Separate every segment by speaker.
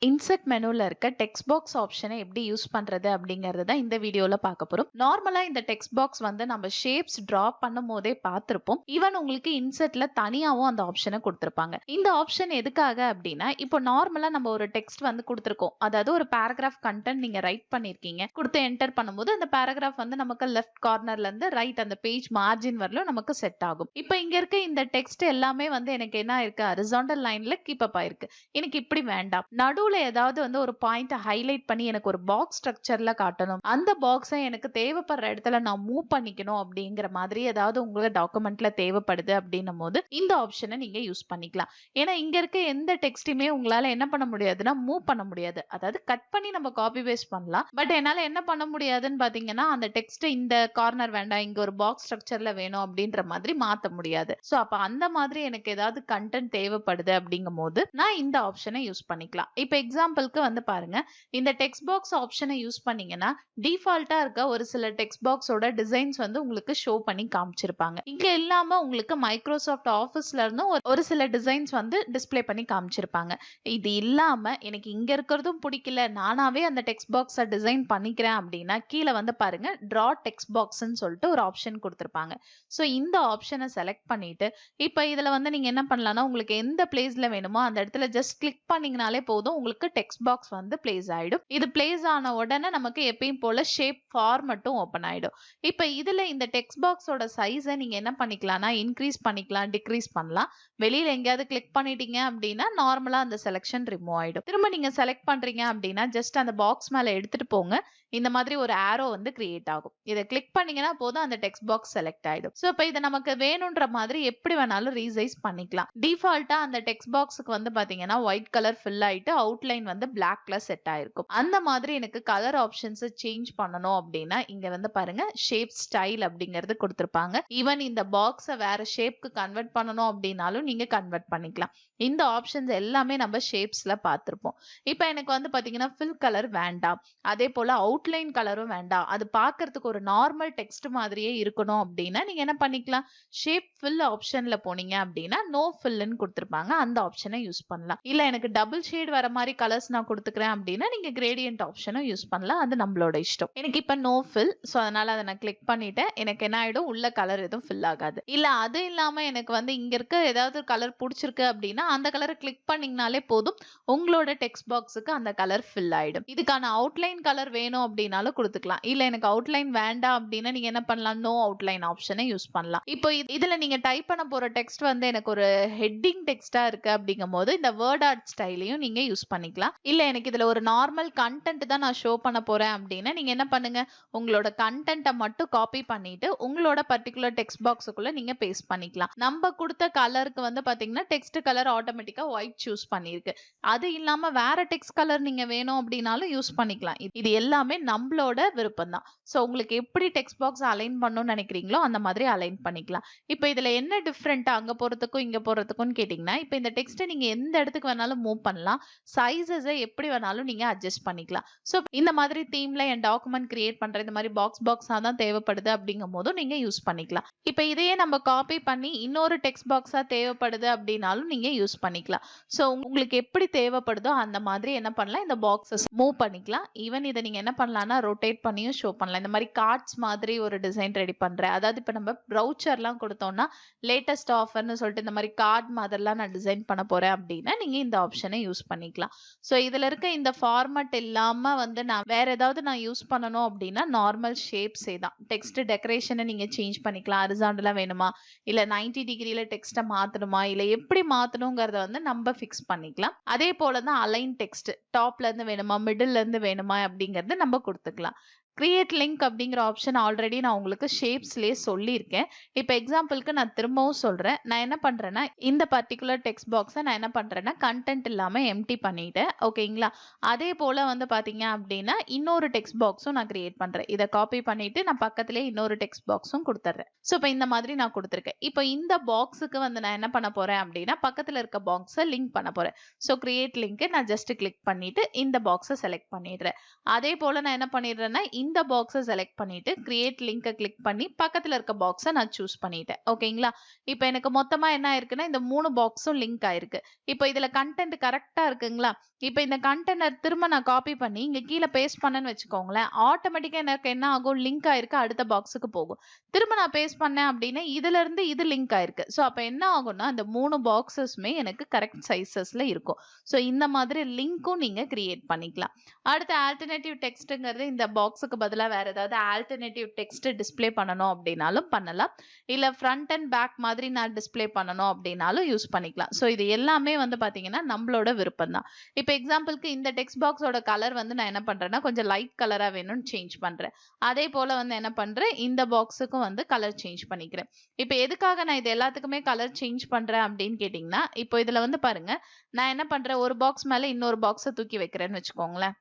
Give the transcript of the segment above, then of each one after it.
Speaker 1: Insert மெனுல இருக்க text box ஆப்ஷனை எப்படி யூஸ் பண்றது அப்படிங்கறது தான் இந்த வீடியோல பார்க்க போறோம். நார்மலா இந்த டெக்ஸ்ட் பாக்ஸ் வந்து நம்ம ஷேப்ஸ் டிரா பண்ணும் போதே பார்த்திருப்போம். ஈவன் உங்களுக்கு இன்செர்ட்ல தனியாவும் அந்த ஆப்ஷனை கொடுத்திருப்பாங்க. இந்த ஆப்ஷன் எதுக்காக அப்படின்னா, இப்போ நார்மலா நம்ம ஒரு டெக்ஸ்ட் வந்து கொடுத்திருக்கோம். அதாவது ஒரு பேராகிராஃப் கண்டென்ட் நீங்க ரைட் பண்ணிருக்கீங்க. கொடுத்து என்டர் பண்ணும்போது அந்த பேராகிராஃப் வந்து நமக்கு லெஃப்ட் கார்னர்ல இருந்து ரைட் அந்த பேஜ் மார்ஜின் வரலும் நமக்கு செட் ஆகும். இப்போ இங்க இருக்க இந்த டெக்ஸ்ட் எல்லாமே வந்து எனக்கு என்ன இருக்கு, ஹரிசாண்டல் லைன்ல கீப் அப் ஆயிருக்கு. எனக்கு இப்படி வேண்டாம். நடுவுல ஏதாவது வந்து ஒரு பாயிண்ட் ஹைலைட் பண்ணி எனக்கு ஒரு பாக்ஸ் ஸ்ட்ரக்சர்ல காட்டணும். அந்த பாக்ஸை எனக்கு தேவைப்படுற இடத்துல நான் மூவ் பண்ணிக்கணும் அப்படிங்கிற மாதிரி ஏதாவது உங்களோட டாக்குமெண்ட்ல தேவைப்படுது அப்படின்னும் போது இந்த ஆப்ஷனை நீங்க யூஸ் பண்ணிக்கலாம். ஏன்னா இங்க இருக்க எந்த டெக்ஸ்டையுமே உங்களால என்ன பண்ண முடியாதுன்னா மூவ் பண்ண முடியாது. அதாவது கட் பண்ணி நம்ம காப்பி பேஸ்ட் பண்ணலாம். பட் என்னால என்ன பண்ண முடியாதுன்னு பாத்தீங்கன்னா, அந்த டெக்ஸ்ட் இந்த கார்னர் வேண்டாம், இங்க ஒரு பாக்ஸ் ஸ்ட்ரக்சர்ல வேணும் அப்படின்ற மாதிரி மாத்த முடியாது. சோ அப்ப அந்த மாதிரி எனக்கு ஏதாவது கண்டென்ட் தேவைப்படுது அப்படிங்கும் போது நான் இந்த ஆப்ஷனை யூஸ் பண்ணிக்கலாம். இப்ப எக்ஸாம்பிளுக்கு வந்து பாருங்க, இந்த டெக்ஸ்ட் பாக்ஸ் ஆப்ஷனை யூஸ் பண்ணீங்கன்னா டிஃபால்ட்டா இருக்க ஒரு சில டெக்ஸ்ட் பாக்ஸோட டிசைன்ஸ் வந்து உங்களுக்கு ஷோ பண்ணி காமிச்சிருப்பாங்க. இங்க இல்லாம உங்களுக்கு மைக்ரோசாஃப்ட் ஆஃபீஸ்ல இருந்து ஒரு சில டிசைன்ஸ் வந்து டிஸ்ப்ளே பண்ணி காமிச்சிருப்பாங்க. இது இல்லாம எனக்கு இங்க இருக்கிறதும் பிடிக்கல, நானாவே அந்த டெக்ஸ்ட் பாக்ஸை டிசைன் பண்ணிக்கிறேன் அப்படின்னா கீழே வந்து பாருங்க டிரா டெக்ஸ்ட் பாக்ஸ்ன்னு சொல்லிட்டு ஒரு ஆப்ஷன் கொடுத்திருப்பாங்க. ஸோ இந்த ஆப்ஷனை செலக்ட் பண்ணிட்டு இப்ப இதுல வந்து நீங்க என்ன பண்ணலாம்னா, உங்களுக்கு எந்த பிளேஸ்ல வேணுமோ அந்த இடத்துல ஜஸ்ட் கிளிக் பண்ணீங்கனாலே போதும், உங்களுக்கு டெக்ஸ்ட் பாக்ஸ் வந்து பிளேஸ் ஆயிடும். இது பிளேஸ் ஆன உடனே நமக்கு எப்பயும் போல ஷேப் ஃபார்மட்டும் ஓபன் ஆயிடும். இப்ப இதுல இந்த டெக்ஸ்ட் பாக்ஸோட சைஸை நீங்க என்ன பண்ணிக்கலாம்னா இன்க்ரீஸ் பண்ணிக்கலாம், டிக்ரீஸ் பண்ணலாம். வெளியில எங்கேயாவது கிளிக் பண்ணிட்டீங்க அப்படின்னா நார்மலா அந்த செலக்ஷன் ரிமூவ் ஆயிடும். திரும்ப நீங்க செலக்ட் பண்றீங்க அப்படின்னா ஜஸ்ட் அந்த பாக்ஸ் மேல எடுத்துட்டு போங்க. இந்த மாதிரி ஒரு ஆரோ வந்து கிரியேட் ஆகும். இதை கிளிக் பண்ணீங்கன்னா போதும், அந்த டெக்ஸ்ட் பாக்ஸ் செலக்ட் ஆயிடும். சோ இப்ப இதை நமக்கு வேணும்ன்ற மாதிரி எப்படி வேணாலும் ரீசைஸ் பண்ணிக்கலாம். டிஃபால்ட்டா அந்த டெக்ஸ்ட் பாக்ஸுக்கு வந்து பாத்தீங்கன்னா ஒயிட் கலர் ஃபில் ஆயிட்டு அவுட்லைன் வந்து பிளாக்ல செட் ஆயிருக்கும். அந்த மாதிரி எனக்கு கலர் ஆப்ஷன்ஸ் சேஞ்ச் பண்ணணும் அப்படின்னா இங்க வந்து பாருங்க ஷேப் ஸ்டைல் அப்படிங்கிறது கொடுத்திருப்பாங்க. ஈவன் இந்த பாக்ஸை வேற ஷேப்க்கு கன்வெர்ட் பண்ணணும் அப்படின்னாலும் நீங்க கன்வெர்ட் பண்ணிக்கலாம். இந்த ஆப்ஷன்ஸ் எல்லாமே நம்ம ஷேப்ஸ்ல பார்த்திருப்போம். இப்ப எனக்கு வந்து பாத்தீங்கன்னா ஃபில் கலர் வேண்டாம், அதே போல அவுட்லைன் கலரும் வேண்டாம், அது பார்க்கிறதுக்கு ஒரு நார்மல் டெக்ஸ்ட் மாதிரியே இருக்கணும் அப்படின்னா நீங்க என்ன பண்ணிக்கலாம், ஷேப் ஃபில் ஆப்ஷன்ல போனீங்க அப்படின்னா நோ ஃபில்னு கொடுத்திருப்பாங்க, அந்த ஆப்ஷனை யூஸ் பண்ணலாம். இல்ல எனக்கு டபுள் ஷேட் வர மாதிரி கலர்ஸ் நான் கொடுத்துக்கிறேன் அப்படின்னா நீங்க கிரேடியன்ட் ஆப்ஷனும் யூஸ் பண்ணலாம். அது நம்மளோட இஷ்டம். எனக்கு இப்ப நோ ஃபில், சோ அதனால அதை நான் கிளிக் பண்ணிட்டேன். எனக்கு என்ன ஆயிடும், உள்ள கலர் எதுவும் ஃபில் ஆகாது. இல்ல அது இல்லாம எனக்கு வந்து இங்க இருக்க ஏதாவது கலர் பிடிச்சிருக்கு அப்படின்னா அந்த கலரை கிளிக் பண்ணீங்கனாலே போதும், உங்களோட டெக்ஸ்ட் பாக்ஸுக்கு அந்த கலர் ஃபில் ஆயிடும். இதுக்கான அவுட்லைன் கலர் வேணும் அப்படின்னாலும் கொடுத்துக்கலாம். இல்ல எனக்கு அவுட்லைன் வேண்டாம் அப்படின்னா நீங்க என்ன பண்ணலாம், நோ அவுட்லைன் ஆப்ஷனை யூஸ் பண்ணலாம். இப்போ இதுல நீங்க டைப் பண்ண போற டெக்ஸ்ட் வந்து எனக்கு ஒரு ஹெட்டிங் டெக்ஸ்டா இருக்கு அப்படிங்கும் போது இந்த வேர்ட் ஆர்ட் ஸ்டைலையும் நீங்க யூஸ் பண்ணிக்கலாம். இல்ல எனக்கு இதுல ஒரு நார்மல் கண்டென்ட் தான் நான் ஷோ பண்ண போறேன் அப்படின்னா நீங்க என்ன பண்ணுங்க, உங்களோட கண்டென்ட்டை மட்டும் காப்பி பண்ணிட்டு உங்களோட பர்டிகுலர் டெக்ஸ்ட் பாக்ஸுக்குள்ள நீங்க பேஸ்ட் பண்ணிக்கலாம். நம்ம கொடுத்த கலருக்கு வந்து பாத்தீங்கன்னா டெக்ஸ்ட் கலர் ஆட்டோமேட்டிக்கா ஒயிட் சூஸ் பண்ணிருக்கு. அது இல்லாம வேற டெக்ஸ்ட் கலர் நீங்க வேணும் அப்படின்னாலும் யூஸ் பண்ணிக்கலாம். இது எல்லாமே நம்மளோட விருப்பம் தான். சோ உங்களுக்கு எப்படி டெக்ஸ்ட் பாக்ஸ் அலைன் பண்ணணும்னு நினைக்கிறீங்களோ அந்த மாதிரி அலைன் பண்ணிக்கலாம். இப்போ இதுல என்ன டிஃபரெண்ட் அங்க போறதுக்கும் இங்க போறதுக்கும் கேட்டீங்கன்னா, இப்போ இந்த டெக்ஸ்ட்டை நீங்க எந்த இடத்துக்கு வேணாலும் மூவ் பண்ணலாம். சைஸஸை எப்படி வேணாலும் நீங்க அட்ஜஸ்ட் பண்ணிக்கலாம். சோ இந்த மாதிரி தீம்ல என் டாக்குமெண்ட் கிரியேட் பண்ற இந்த மாதிரி பாக்ஸா தான் தேவைப்படுது அப்படிங்கும் போதும் நீங்க யூஸ் பண்ணிக்கலாம். இப்போ இதையே நம்ம காப்பி பண்ணி இன்னொரு டெக்ஸ்ட் பாக்ஸா தேவைப்படுது அப்படின்னாலும் நீங்க யூஸ் பண்ணிக்கலாம். சோ உங்களுக்கு எப்படி தேவைப்படுதோ அந்த மாதிரி என்ன பண்ணலாம், இந்த பாக்ஸஸ் மூவ் பண்ணிக்கலாம். ஈவன் இதை நீங்க என்ன பண்ணலாம்னா ரொட்டேட் பண்ணியும் ஷோ பண்ணலாம். இந்த மாதிரி கார்ட்ஸ் மாதிரி ஒரு டிசைன் ரெடி பண்றேன், அதாவது இப்ப நம்ம ப்ரௌச்சர்லாம் கொடுத்தோம்னா லேட்டஸ்ட் ஆஃபர்னு சொல்லிட்டு இந்த மாதிரி கார்ட் மாதிரிலாம் நான் டிசைன் பண்ண போறேன் அப்படின்னா நீங்க இந்த ஆப்ஷனை யூஸ் பண்ணிக்கலாம். சோ இதுல இருக்க இந்த ஃபார்மட் இல்லாம வந்து நான் வேற ஏதாவது நான் யூஸ் பண்ணணும் அப்படின்னா நார்மல் ஷேப்ஸே தான். டெக்ஸ்ட் டெக்கரேஷனை நீங்க சேஞ்ச் பண்ணிக்கலாம். ஹரிசாண்டலா வேணுமா, இல்ல 90 டிகிரில டெக்ஸ்ட்டை மாத்தணுமா, இல்ல எப்படி மாத்தணுங்கிறத வந்து நம்ம ஃபிக்ஸ் பண்ணிக்கலாம். அதே போலதான் அலைன் டெக்ஸ்ட் டாப்ல இருந்து வேணுமா, மிடில்ல இருந்து வேணுமா அப்படிங்கறது நம்ம கொடுத்துக்கலாம். கிரியேட் லிங்க் அப்படிங்கிற ஆப்ஷன் ஆல்ரெடி நான் உங்களுக்கு ஷேப்ஸ்லயே சொல்லியிருக்கேன். இப்போ எக்ஸாம்பிளுக்கு நான் திரும்பவும் சொல்றேன். நான் என்ன பண்றேன்னா இந்த பர்டிகுலர் டெக்ஸ்ட் பாக்ஸை நான் என்ன பண்றேன்னா கண்டென்ட் இல்லாம எம்டி பண்ணிட்டேன். ஓகேங்களா? அதே போல வந்து பாத்தீங்க அப்படின்னா இன்னொரு டெக்ஸ்ட் பாக்ஸும் நான் கிரியேட் பண்றேன். இதை காப்பி பண்ணிட்டு நான் பக்கத்திலே இன்னொரு டெக்ஸ்ட் பாக்ஸும் கொடுத்துட்றேன். ஸோ இப்போ இந்த மாதிரி நான் கொடுத்துருக்கேன். இப்போ இந்த பாக்ஸுக்கு வந்து நான் என்ன பண்ண போறேன் அப்படின்னா பக்கத்துல இருக்க பாக்ஸை லிங்க் பண்ண போறேன். ஸோ கிரியேட் லிங்க் நான் ஜஸ்ட் கிளிக் பண்ணிட்டு இந்த பாக்ஸை செலக்ட் பண்ணிடுறேன். அதே போல நான் என்ன பண்ணிடுறேன்னா இந்த பாக்ஸை செலக்ட் பண்ணிட்டு கிரியேட் லிங்கை கிளிக் பண்ணி பக்கத்துல இருக்க பாக்ஸை நான் சூஸ் பண்ணிட்டேன். ஓகேங்களா? இப்போ எனக்கு மொத்தமா என்ன ஆயிருக்குன்னா இந்த 3 பாக்ஸும் லிங்க் ஆயிருக்கு. இப்போ இதுல கண்டென்ட் கரெக்டா இருக்குங்களா? இப்போ இந்த கண்டென்ட்டை திரும்ப நான் காப்பி பண்ணி இங்க கீழே பேஸ்ட் பண்ணேன்னு வச்சுக்கோங்களேன், ஆட்டோமேட்டிக்கா எனக்கு என்ன ஆகும், லிங்க் ஆயிருக்கு, அடுத்த பாக்ஸுக்கு போகும். திரும்ப நான் பேஸ்ட் பண்ணேன் அப்படின்னா இதுல இருந்து இது லிங்க் ஆயிருக்கு. ஸோ அப்ப என்ன ஆகும்னா அந்த 3 பாக்ஸஸுமே எனக்கு கரெக்ட் சைஸஸ்ல இருக்கும். ஸோ இந்த மாதிரி லிங்க்கும் நீங்க கிரியேட் பண்ணிக்கலாம். அடுத்து ஆல்டர்னேட்டிவ் டெக்ஸ்ட்ங்கிறது இந்த பாக்ஸுக்கு பதிலா வேற ஏதாவது ஆல்டர்னேட்டிவ் டெக்ஸ்ட் டிஸ்ப்ளே பண்ணணும் அப்படின்னாலும் பண்ணலாம். இல்ல ஃப்ரண்ட் அண்ட் பேக் மாதிரி நான் டிஸ்ப்ளே பண்ணணும் அப்படின்னாலும் யூஸ் பண்ணிக்கலாம். ஸோ இது எல்லாமே வந்து பாத்தீங்கன்னா நம்மளோட விருப்பம் தான். இப்போ எக்ஸாம்பிளுக்கு இந்த டெக்ஸ்ட் பாக்ஸோட கலர் வந்து நான் என்ன பண்றேன்னா கொஞ்சம் லைட் கலரா வேணும்னு சேஞ்ச் பண்றேன். அதே போல வந்து என்ன பண்றேன், இந்த பாக்ஸுக்கும் வந்து கலர் சேஞ்ச் பண்ணிக்கிறேன். இப்போ எதுக்காக நான் இது எல்லாத்துக்குமே கலர் சேஞ்ச் பண்றேன் அப்படின்னு கேட்டீங்கன்னா, இப்போ இதுல வந்து பாருங்க, நான் என்ன பண்றேன், ஒரு பாக்ஸ் மேல இன்னொரு பாக்ஸை தூக்கி வைக்கிறேன்னு வச்சுக்கோங்களேன்.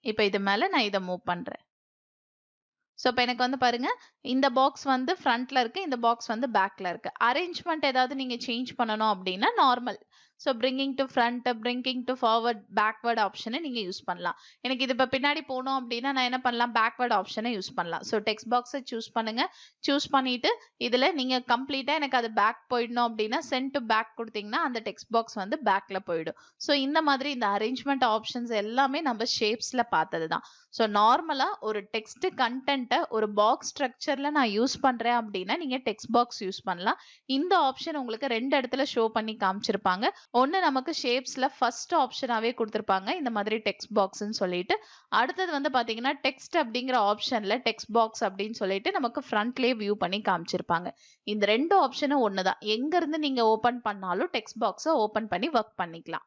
Speaker 1: இப்போ இது மேல நான் இதை மூவ் பண்றேன். ஸோ இப்போ எனக்கு வந்து பாருங்க, இந்த பாக்ஸ் வந்து ஃப்ரண்ட்ல இருக்கு, இந்த பாக்ஸ் வந்து பேக்ல இருக்கு. அரேஞ்ச்மெண்ட் ஏதாவது நீங்க சேஞ்ச் பண்ணணும் அப்படின்னா normal. So bringing to front, bringing to forward, backward ஆப்ஷனை நீங்க யூஸ் பண்ணலாம். எனக்கு இது இப்போ பின்னாடி போகணும் அப்படின்னா நான் என்ன பண்ணலாம், பேக்வர்ட் ஆப்ஷனை யூஸ் பண்ணலாம். ஸோ டெக்ஸ்ட் பாக்ஸை சூஸ் பண்ணுங்க. சூஸ் பண்ணிட்டு இதுல நீங்க கம்ப்ளீட்டா எனக்கு அது பேக் போயிடணும் அப்படின்னா சென்ட் டு பேக் கொடுத்தீங்கன்னா அந்த டெக்ஸ்ட் பாக்ஸ் வந்து பேக்ல போயிடும். ஸோ இந்த மாதிரி இந்த அரேஞ்ச்மெண்ட் ஆப்ஷன்ஸ் எல்லாமே நம்ம ஷேப்ஸ்ல பார்த்தது தான். ஸோ நார்மலா ஒரு டெக்ஸ்ட் கண்டென்ட்டை ஒரு பாக்ஸ் ஸ்ட்ரக்சர்ல நான் யூஸ் பண்றேன் அப்படின்னா நீங்க டெக்ஸ்ட் பாக்ஸ் யூஸ் பண்ணலாம். இந்த ஆப்ஷன் உங்களுக்கு 2 இடத்துல ஷோ பண்ணி காமிச்சிருப்பாங்க. ஒன்னு நமக்கு ஷேப்ஸ்ல ஃபர்ஸ்ட் ஆப்ஷனாவே கொடுத்திருப்பாங்க, இந்த மாதிரி டெக்ஸ்ட் பாக்ஸ்ன்னு சொல்லிட்டு. அடுத்தது வந்து பாத்தீங்கன்னா டெக்ஸ்ட் அப்படிங்கிற ஆப்ஷன்ல டெக்ஸ்ட் பாக்ஸ் அப்படின்னு சொல்லிட்டு நமக்கு ஃப்ரண்ட்லயே வியூ பண்ணி காமிச்சிருப்பாங்க. இந்த 2 ஆப்ஷனும் ஒண்ணுதான். எங்க இருந்து நீங்க ஓபன் பண்ணாலும் டெக்ஸ்ட் பாக்ஸை ஓபன் பண்ணி ஒர்க் பண்ணிக்கலாம்.